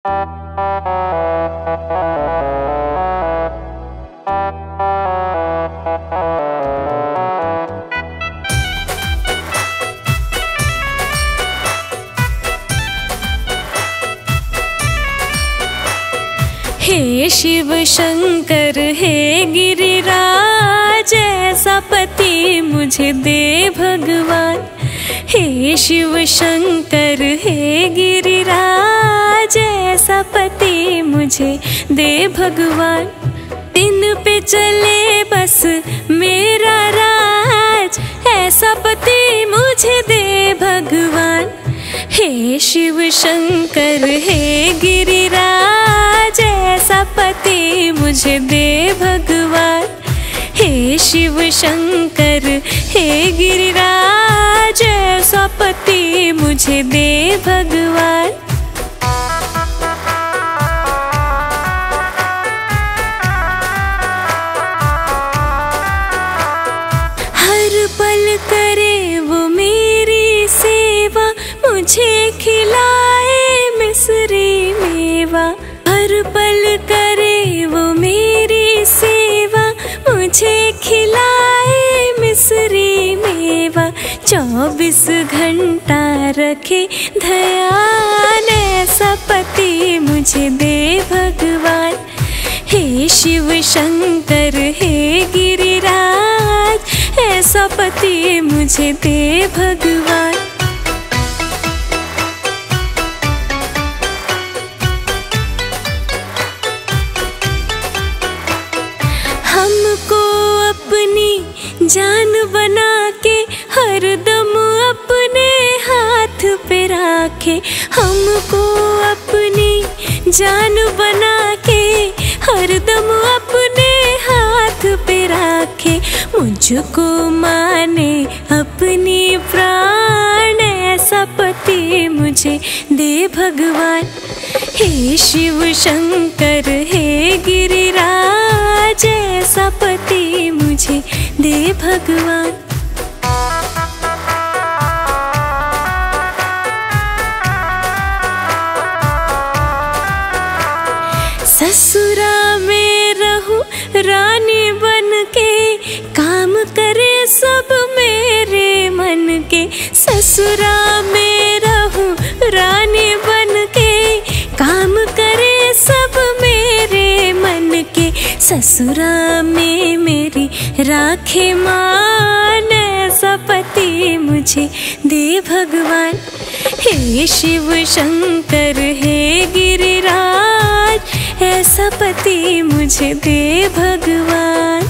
हे शिव शंकर हे गिरिराज, ऐसा पति मुझे दे भगवान। हे शिव शंकर हे गिरिराज, ऐसा पति मुझे दे भगवान। दिन पे चले बस मेरा राज, ऐसा पति मुझे दे भगवान। हे शिव शंकर हे गिरिराज, ऐसा पति मुझे दे भगवान। हे शिव शंकर हे गिरिराज, ऐसा पति मुझे दे भगवान। हर पल करे वो मेरी सेवा, मुझे खिलाए मिश्री मेवा। हर पल करे वो मेरी सेवा, मुझे खिलाए मिश्री मेवा। 24 घंटा रखे ध्यान, ऐसा पति मुझे दे भगवान। हे शिव शंकर हे गिरिराज, ऐसा पति मुझे दे भगवान। हमको अपनी जान बना के हरदम अपने हाथ पे राखे। हमको अपनी जान बना के हरदम अपने हाथ पे राखे। मुझको माने अपनी प्राण, ऐसा पति मुझे दे भगवान। हे शिव शंकर हे गिरिराज, ऐसा पति मुझे दे भगवान। ससुरा में रहूं रानी बन के, काम करे सब मेरे मन के। ससुरा में रहूं रानी बन के, काम करे सब मेरे मन के। ससुरा में मेरी राखे मान, ऐसा पति मुझे दे भगवान। हे शिव शंकर हे गिरिराज, ऐसा पति मुझे दे भगवान।